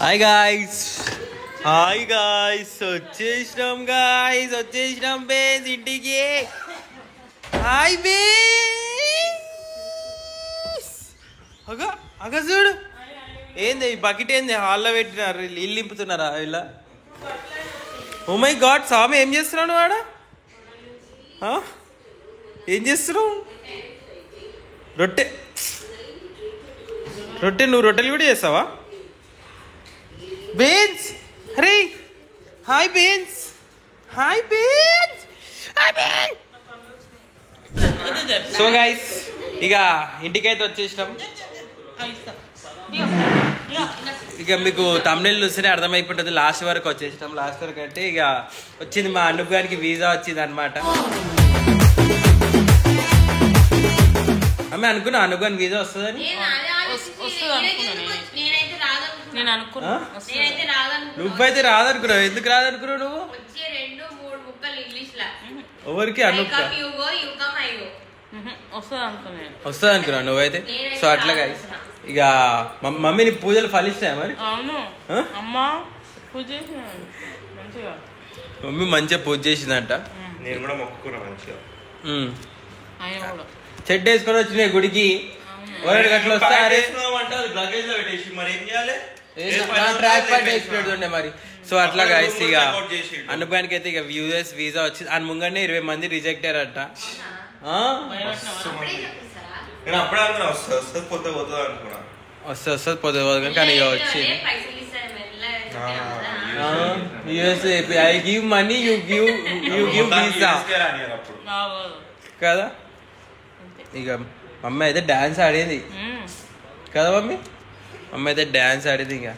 Hi guys వచ్చేసినాం base ఇంటికి. Hi base. అగ చూడు ఏంది ఈ బకెట్ ఏంది హాల్లో పెట్టినారు, ఇల్లు నింపుతున్నారా ఇలా? ఓ మై గాడ్ స్వామి ఏం చేస్తున్నావు వాడ? ఏం చేస్తున్నావు? రొట్టె నువ్వు రొట్టెలు కూడా చేస్తావా? Beans Hari hi beans. So guys ఇక ఇంటికైతే వచ్చేసినాం. ఇక మీకు తమిళ చూస్తేనే అర్థమైపోతుంది లాస్ట్ వరకు వచ్చేసినాం. లాస్ట్ వరకు అంటే ఇక వచ్చింది మా అనూప్ గారికి వీసా వచ్చింది అనమాట. ఆమె అనుకున్నా అనూప్ గారికి వీసా వస్తుందని. నువ్వైతే రాదనుకున్నావు. ఎందుకు రాదనుకున్నావు నువ్వు? ఎవరికి? అనూప్ వస్తుంది అనుకున్నావు నువ్వైతే. సో అట్లా గైస్ ఇక మమ్మీని పూజలు ఫలిస్తాయా మరి? మమ్మీ మంచిగా పూజ చేసిందంట. నేను కూడా మొక్కుకున్నా మంచిగా. చెడ్డ వేసుకొని వచ్చినాయి గుడికి. గట్ల వస్తా మరి. సో అట్లా గైస్ ఇక అనుభవానికి అయితే ఇక యూఎస్ వీసా వచ్చింది. అని ముంగనే 20 మంది రిజెక్ట్ అయ్యారట. వస్తుంది పోతే పోతుంది కానీ ఇక వచ్చింది. US I give money you give visa కదా. ఇక మమ్మీ అయితే డాన్స్ ఆడేది కదా. మమ్మీ అయితే డాన్స్ ఆడేది. ఇంకా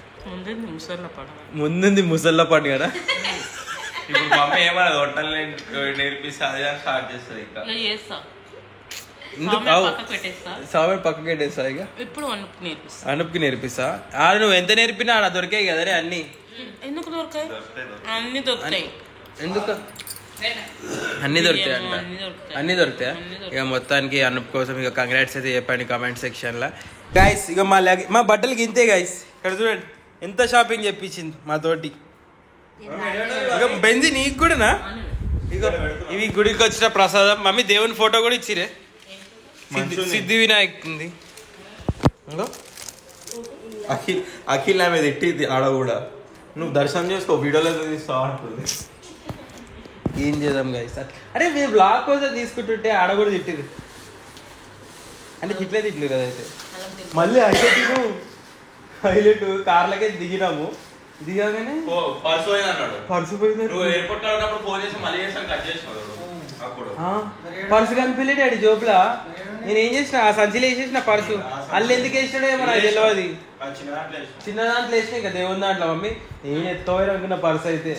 ముందుంది ముసళ్ళ పండుగ కదా. ఇప్పుడు మమ్మీ ఏమన్నా వంటలు నేర్పిస్తే అదే స్టార్ట్ చేస్తుంది. ఇంకా సామె పక్కకి పెట్టేస్తా. ఇక అనుప్కి నేర్పిస్తా. నువ్వు ఎంత నేర్పినా ఆడ దొరికాయి కదా అన్ని. ఎందుకు దొరికాయి? అన్ని దొరుకుతాయి. ఎందుకు అన్ని దొరుకుతాయి అంట? అన్ని దొరుకుతాయా? ఇక మొత్తానికి అనూప్ కోసం ఇక కంగ్రాట్స్ అయితే చెప్పండి కామెంట్ సెక్షన్ లో గైస్. ఇక మా బట్టలకి ఇంతే గైస్. ఇక్కడ చూడండి ఎంత షాపింగ్ చెప్పించింది మా తోటి. ఇక బెంజి నీకు కూడానా? ఇక ఇవి గుడికి వచ్చిన ప్రసాదం. మమ్మీ దేవుని ఫోటో కూడా ఇచ్చిరే. సిద్ధి వినాయక్ ఉంది. అఖిల్ నా మీద ఎట్టింది ఆడ కూడా. నువ్వు దర్శనం చేసుకో వీడియోలో తీస్తావు అంటుంది. ఏం చేద్దాం గైస్. అరే మీరు బ్లాగ్ కోసం తీసుకుంటుంటే ఆడ కూడా తిట్టిరు అంటే తిట్టలేదు కదా. అయితే మళ్ళీ హైలైట్ కార్లకే దిగినాము. దిగాగానే పర్సు పోయింది. పర్సు కనిపించలే డాడీ జోబులా. నేను ఏం చేసిన ఆ సంచిలో వేసేసిన పర్సు. అల్లు ఎందుకు వేసినాడో ఏమో నాకు తెలియదు. చిన్న దాంట్లో వేసిన ఇంకా దేవుని దాంట్లో. మమ్మీ నేను ఎత్తపోయిన అనుకున్న పర్సు అయితే.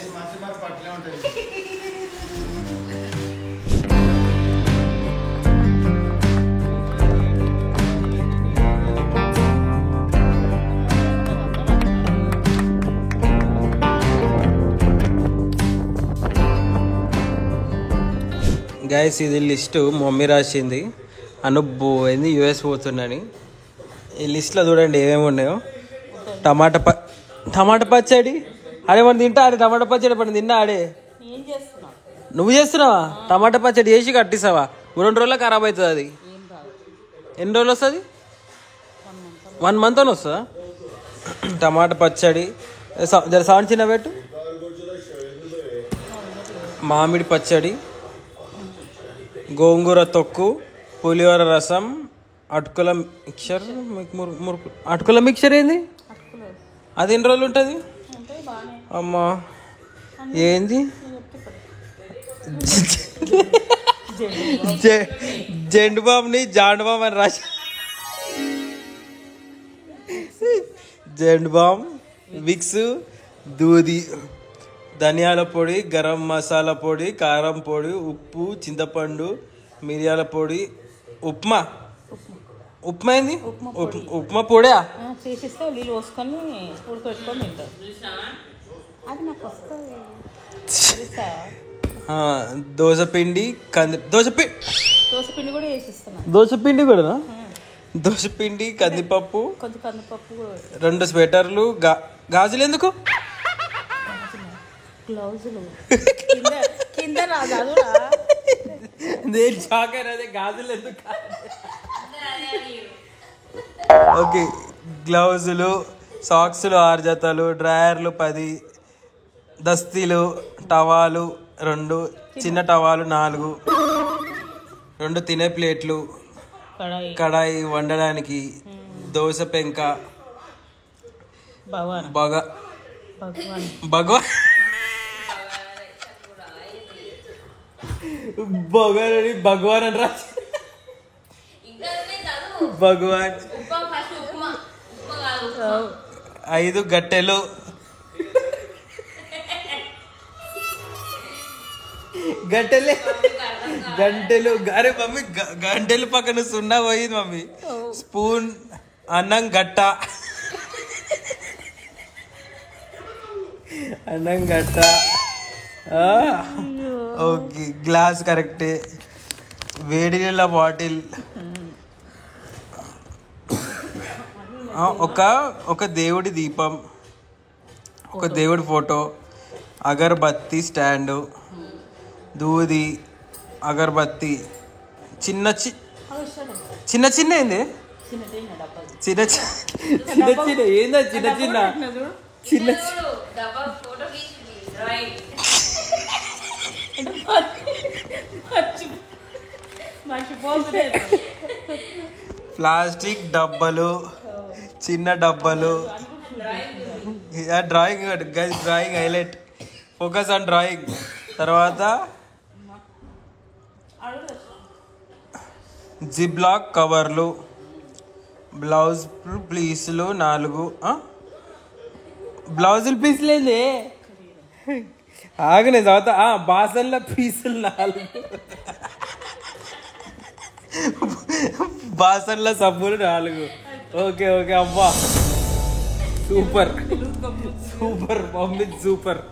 గైస్ ఇది లిస్టు మమ్మీ రాసింది. అనూప్ పోయింది యూఎస్ పోతుందని. ఈ లిస్ట్లో చూడండి ఏమేమి ఉన్నాయో. టమాటా పచ్చడి అడే మనం తింటా. ఆడే టమాటా పచ్చడి పని తిన్నా. ఆడే నువ్వు చేస్తున్నావా? టమాటా పచ్చడి చేసి కట్టిస్తావా? 2 రోజుల్లో ఖరాబ్ అవుతుంది అది. ఎన్ని రోజులు వస్తుంది? 1 month అని వస్తుందా? టమాటా పచ్చడి జర సౌండ్ చిన్న పెట్టు. మామిడి పచ్చడి, గోంగూర తొక్కు, పులిహోర రసం, అటుకుల మిక్చర్. అటుకుల మిక్చర్ ఏంది? అది ఎన్ని రోజులు ఉంటుంది? అమ్మా ఏంది? జెండు బామ్ని జాండు బామ్ అని రాసి. జెండు బామ్, విక్స్, దూది, ధనియాల పొడి, గరం మసాలా పొడి, కారం పొడి, ఉప్పు, చింతపండు, మిరియాల పొడి, ఉప్మా. ఉప్మా ఏంది? ఉప్మా పొడా చేసిస్తే నీళ్ళు పోసుకొని ఉడకబెట్టుకొని తింటారు. అది నాకు వస్తుంది. దోసపిండి దోసపిండి కూడా వేసిస్తున్నా. దోసపిండి కూడా దోసపిండి కందిపప్పు, కొంచెం కందిపప్పు, 2 స్వెటర్లు, గాజులు ఎందుకు, గ్లౌజులు కింద గాజులు ఎందుకు, ఓకే గ్లౌజులు, సాక్స్లు 6 జతలు, డ్రాయర్లు 10, దస్తీలు, టవాలు 2, చిన్న టవాలు 4, 2 తినే ప్లేట్లు, కడాయి వండడానికి, దోశ పెంక, భగవాన్ అని రాసి భగవాన్, 5 గట్టెలు, గంటెలు అరే మమ్మీ గంటెలు పక్కన సున్నా పోయింది మమ్మీ. స్పూన్, అన్నం గట్ట, ఓకే గ్లాస్ కరెక్టే, వేడి నీళ్ళ బాటిల్, ఒక దేవుడి దీపం, ఒక దేవుడి ఫోటో, అగరబత్తి స్టాండు, దూది, అగరబత్తి, చిన్న ఏంది చిన్న ఏందా చిన్న ప్లాస్టిక్ డబ్బలు, చిన్న డబ్బలు, drawing drawing highlight, focus on drawing. తర్వాత జిబ్లాక్ కవర్లు, బ్లౌజ్ పీసులు 4, బ్లౌజుల పీసులేదే ఆగనే తర్వాత బాసన్ల పీసులు 4, బాసన్ల సబ్బులు 4. ఓకే అబ్బా super mummy super.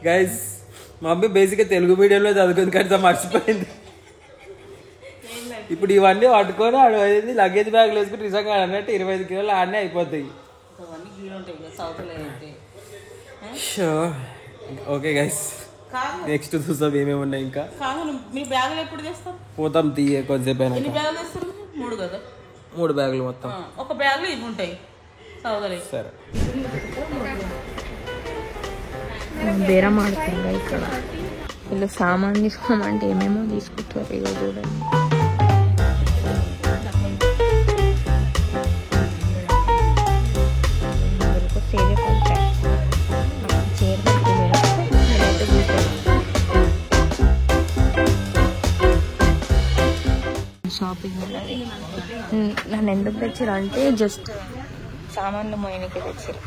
Guys mummy బేసిక్గా తెలుగు మీడియంలో చదువుకుంది కానీ మర్చిపోయింది. ఇప్పుడు ఇవన్నీ పట్టుకొని ఆడైంది లగేజ్ బ్యాగ్లు వేసుకుని నిజంగా అన్నట్టు 25 కిలోలు ఆడనే అయిపోతాయి. ఓకే గైస్ నెక్స్ట్ చూసాం ఏమేమి ఉన్నాయి ఇంకా. పోతాం తీయ కొంచెంసేపు అయినా. 3 బ్యాగులు మొత్తం, ఒక బ్యాగ్లో ఇవి ఉంటాయి. సరే బేరం ఆడుతుందా ఇక్కడ వీళ్ళు సామాన్ తీసుకోమంటే ఏమేమో తీసుకుంటారు. ఇక చూడండి షాపింగ్ ఉన్నది. నన్ను ఎందుకు తెచ్చారు అంటే జస్ట్ సామాన్లు మోయనికి తెచ్చారు.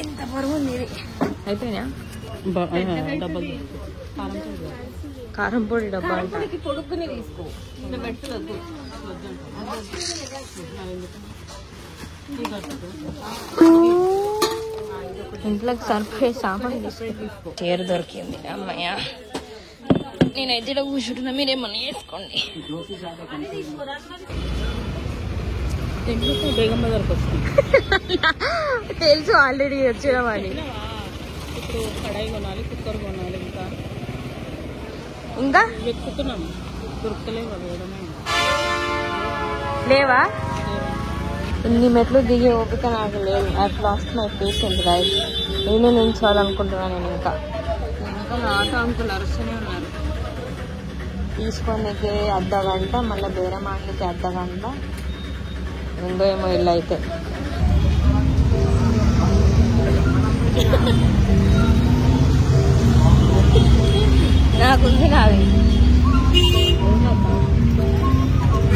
ఎంత బరువు ఉంది ఇది. అయిపోయినా కారం పొడి డబ్బా పొడుక్కునే తీసుకో, ఇంట్లోకి సరిపోయే సామాన్ తీసుకో. చీర దొరికింది అమ్మయ్య. నేనైతే ఇక్కడ కూర్చుంటున్నా, మీరేమన్నా చేసుకోండి. తెలుసు ఆల్రెడీ వచ్చినామని. ఇప్పుడు కడాయి కొనాలి, కుక్కర్ కొనాలి, ఇంకా వెతుకుతున్నాం దొరుకుతలేవు. లేవా? ఇన్ని మెట్లు దిగే ఓపిక నాకు లేదు. At lost my patient guys. నేనే నిల్చోవాలనుకుంటున్నాను. నేను ఇంకా ఆటో అంకుల్ అరుస్తూనే ఉన్నారు. తీసుకోనికి అర్ధగంట, మళ్ళీ బేరం ఆడడానికి అర్ధగంట, రెండో ఏమో ఇల్లు అయితే. నాకుంది నాది.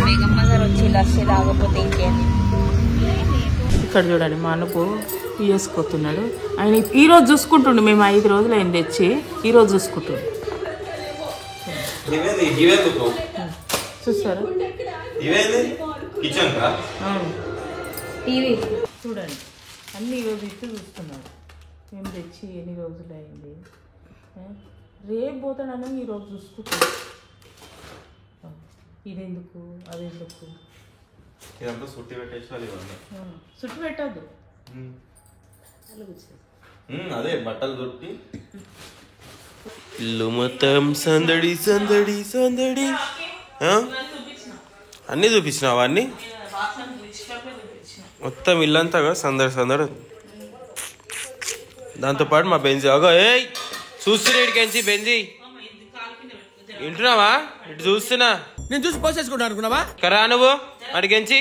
మేఘమ్మ గారు వచ్చి లస్సీ తాగకపోతే ఇంకేం. ఇక్కడ చూడండి మా అన్నకు వేసుకొస్తున్నాడు. ఆయన ఈరోజు చూసుకుంటుండు. మేము 5 రోజులు ఆయన తెచ్చి ఈరోజు చూసుకుంటుండు. చూస్తారా టీవీ చూడండి. అన్నీ ఈరోజు ఇచ్చి చూస్తున్నాడు. మేము తెచ్చి ఎన్ని రోజులు అయింది, రేపు పోతాడన్నా ఈరోజు చూసుకుంటాడు. ఇదెందుకు అదెందుకు ఇదంతా సుట్టి పెట్టేసాలి. చుట్టు పెట్టద్దు, అదే బట్టలు దొరికి ఇల్లు మొత్తం సందడి సందడి సందడి. అన్నీ చూపించినావా? అన్నీ మొత్తం ఇల్లంతా సందడి సందడి. దాంతోపాటు మా బెంజి అగో ఏయ్ చూస్తున్నాడికెంచి బెంజి వింటున్నావా? ఇటు చూస్తున్నా, నేను చూసి పోసేసుకుంటా అనుకున్నావా? కరా నువ్వు అడిగించి.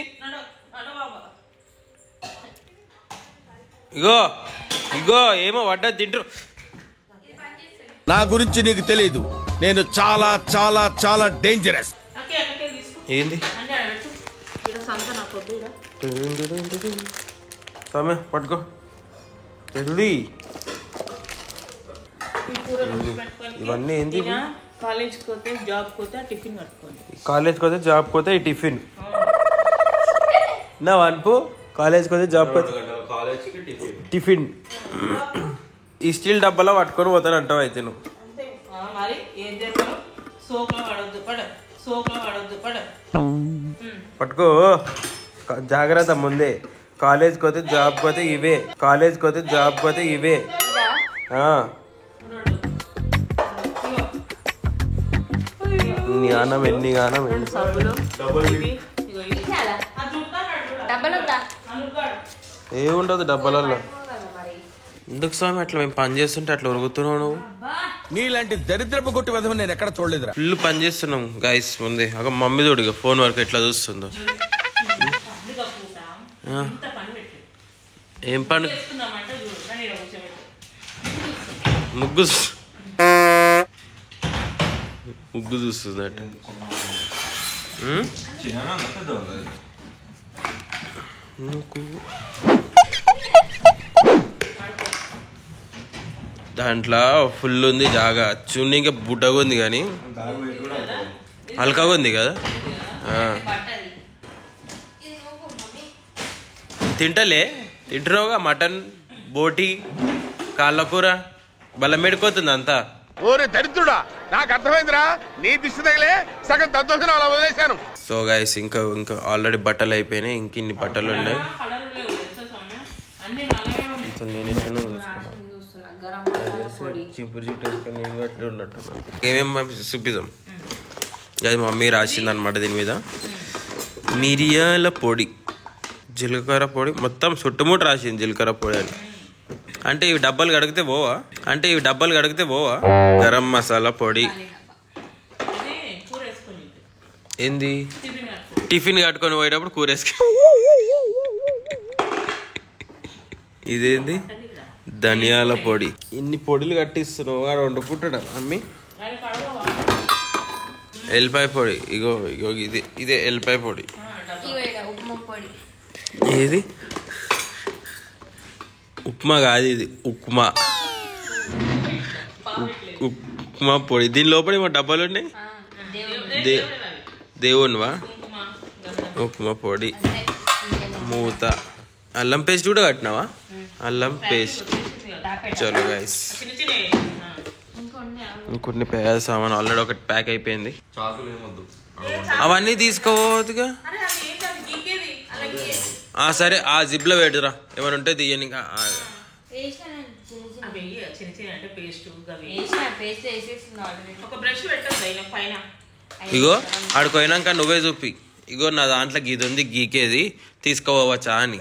ఇగో ఇగో ఏమో వడ్డా తింటారు. నా గురించి నీకు తెలియదు, నేను చాలా చాలా చాలా డేంజరస్. ఏంది సమే పట్టుకో. ఇవన్నీ ఏంది? కాలేజ్కి పోతే జాబ్ పోతే టిఫిన్ కట్టుకోండి. కాలేజ్కి పోతే జాబ్ పోతే ఈ టిఫిన్ నా అనుపు. కాలేజ్కి పోతే జాబ్ పోతే టిఫిన్. ఈ స్టీల్ డబ్బాలో పట్టుకొని పోతాను అంటావు అయితే నువ్వు. మరి ఏం చేస్తావు? సోకులో పడవద్దు సోకులో పడవద్దు పట్టుకో జాగ్రత్త. ముందే కాలేజ్కి పోతే జాబ్ పోతే ఇవే, కాలేజ్కి పోతే జాబ్ పోతే ఇవే. గానం ఎన్ని గానం ఏముండదు డబ్బాలలో. ఎందుకు స్వామి అట్లా మేము పని చేస్తుంటే అట్లా ఉరుగుతున్నావు నువ్వు? నీలాంటి దరిద్రపు కొట్టి వదవ నేను ఎక్కడ చూడలేదురా. ఫుల్ పని చేస్తున్నాం గైస్. ముందే ఒక మమ్మీ తోడు ఫోన్ వరకు ఎట్లా చూస్తుందో. ఏం పని? ముగ్గు ముగ్గు చూస్తుంది అట. దాంట్లో ఫుల్ ఉంది జాగా. చూడండి ఇంకా బుడ్డగా ఉంది కానీ హల్కాగా ఉంది కదా. తింటున్నావుగా మటన్ బోటి కాళ్ళకూర బలం మెడిపోతుంది అంతా. ఓరే దరిద్రుడా, నాకు అర్థమైందిరా, నీ దిష్టి తగిలే సగం దద్దోజనం అలా వదిలేశాను. సో గైస్ ఇంకా ఆల్రెడీ బట్టలు అయిపోయినాయి, ఇంక ఇన్ని బట్టలు ఉన్నాయి. చింపురు చుట్టూ వేసుకొని ఉన్నట్టు ఏమేమి చూపిద్దాం. అది మమ్మీ రాసింది అనమాట దీని మీద. మిరియాల పొడి, జీలకర్ర పొడి, మొత్తం చుట్టుముట్టు రాసింది జీలకర్ర పొడి అని. అంటే ఇవి డబ్బాలు కడిగితే పోవా. గరం మసాలా పొడి. ఏంది? టిఫిన్ కట్టుకొని పోయేటప్పుడు కూరేసుకు. ఇదేంది? ధనియాల పొడి. ఇన్ని పొడిలు కట్టిస్తున్నావు వాడు వండుకుంటాడా అమ్మి? ఎల్లిపాయ పొడి. ఇగో ఇదే ఎల్లిపాయ పొడి. ఏది? ఉప్మా కాదు ఇది, ఉప్మా పొడి. దీని లోపల ఏమో డబ్బాలు ఉన్నాయి. దేవునివా? ఉప్మా పొడి, మూత, అల్లం పేస్ట్ కూడా కట్టినావా? అల్లం పేస్ట్. చలో గైస్ ఇంకొన్ని పేద సామాన్ ఆల్రెడీ ఒకటి ప్యాక్ అయిపోయింది. అవన్నీ తీసుకోవద్దుగా. సరే ఆ జిప్లో పెట్టురా, ఏమైనా ఉంటే తీయని. ఇగో ఆడికి పోయినాక నువ్వే చూపి, ఇగో నా దాంట్లో గీది ఉంది గీకేది తీసుకోవచ్చా అని.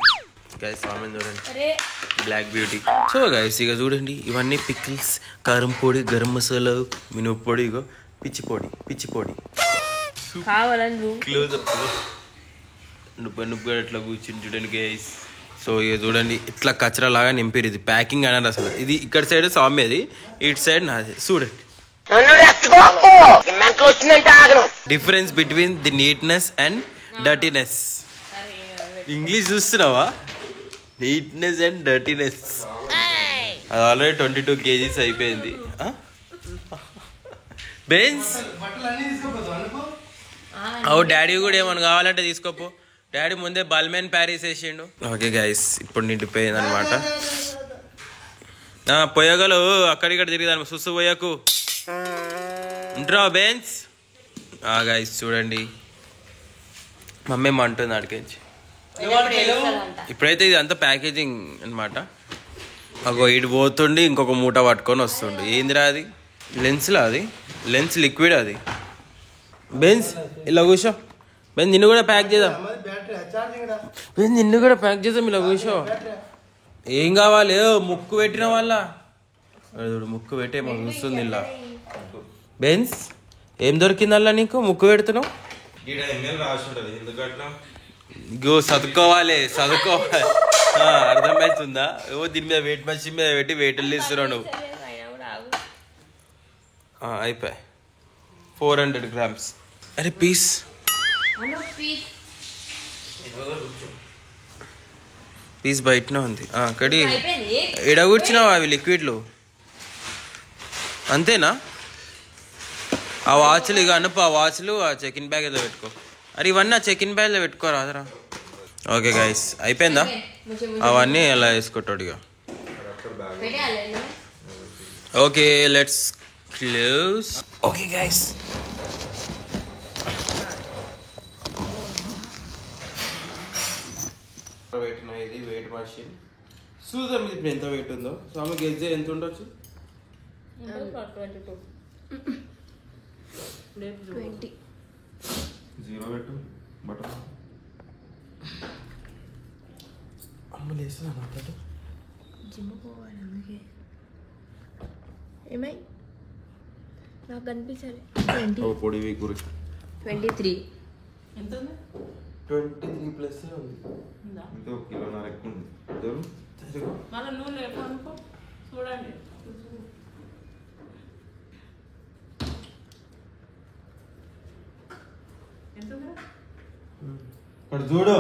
గైస్ సామాన్ చూడండి, బ్లాక్ బ్యూటీ. సో గైస్ ఇక చూడండి, ఇవన్నీ పికిల్స్, కారం పొడి, గరం మసాలా, మినుపు పొడి, ఇగో పిచ్చి పొడి క్లోజ్ నువ్వు ఎట్లా కూర్చుని చూడండి గైస్. సో ఇక చూడండి ఇట్లా కచరా లాగా నింపారు. ఇది ప్యాకింగ్ అనేది అసలు. ఇది ఇక్కడ సైడ్ సామ్యది, ఇటు సైడ్ నాది. చూడండి difference between the neatness and dirtiness. English చూస్తున్నావా? Neatness and dirtiness. అది ఆల్రెడీ 22 kgs అయిపోయింది. బెన్స్ డాడీ కూడా ఏమన్నా కావాలంటే తీసుకోపో. డాడీ ముందే బల్మెన్ ప్యారిస్ వేసిండు. ఓకే గైస్, ఇప్పుడు నిండిపోయింది అనమాట. పోయగలు అక్కడిక్కడ తిరిగిదాను, సుసు పోయకు ఇంట్రా బెన్స్. గైస్ చూడండి, మమ్మీ అంటుంది అడిగించి. ఇప్పుడైతే ఇది అంతా ప్యాకేజింగ్ అనమాట. అగో ఇటు పోతుండి ఇంకొక మూట పట్టుకొని వస్తుండు. ఏందిరా అది? లెన్స్లా? అది లెన్స్ లిక్విడ్ అది. బెన్స్ ఇలా కూర్చో. బెన్స్ నిన్ను కూడా ప్యాక్ చేద్దాం. బెన్స్ నిన్ను కూడా ప్యాక్ చేద్దాం. ఇలా కూర్చో. ఏం కావాలి? ముక్కు పెట్టిన వాళ్ళ ముక్కు పెట్టే మాకు చూస్తుంది ఇలా. బెన్స్ ఏం దొరికిందల్లా నీకు? ముక్కు పెడుతున్నావు. గో చదువుకోవాలి, చదువుకోవాలి. అర్థమవుతుందా? ఏవో దీని మీద వెయిట్ మషిన్ మీద పెట్టి వెయిట్లు తీస్తున్నావు నువ్వు. అయిపోయి 400 grams. అరే పీస్ పీస్ బయటనే ఉంది. అక్కడి ఎడ కూర్చున్నావు అవి లిక్విడ్లు అంతేనా? ఆ వాచ్లు ఇక అనుపు, ఆ వాచ్లు ఆ చెకిన్ బ్యాగ్ ఏదో పెట్టుకో. అరే ఇవన్నీ ఆ చెకిన్ బ్యాగ్లో పెట్టుకోరాదరా. ఓకే గైస్, అయిపోయిందా? అవన్నీ అలా వేసుకుంటాడు ఇక. Okay let's close. Okay guys, పెట్టిన ఇది వెయిట్ మషిన్. చూద్దాం ఇప్పుడు ఎంత వెయిట్ ఉందో. స్వామి గెజ్జే ఎంత ఉండొచ్చు? 20. జీరో పెట్టు బటన్. అమ్ములు వేస్తున్నా నాతో జిమ్ పోవాలి అందుకే. ఏమై నాకు కనిపించాలి. 23. ఎంత ఉంది? 23+ ఉంది. ఇంకా 1.5 కిలో ఎక్కువ ఉంది. మళ్ళీ నువ్వు లేపు అనుకో. చూడండి ఎంత ఉంది? ఇక్కడ చూడు.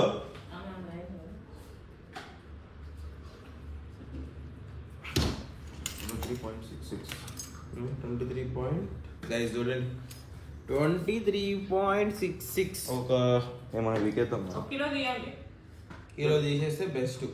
23.66 ఒక ఏమైనా వీకేద్దాం. కిలో తీయాలి. కిలో తీసేస్తే బెస్ట్.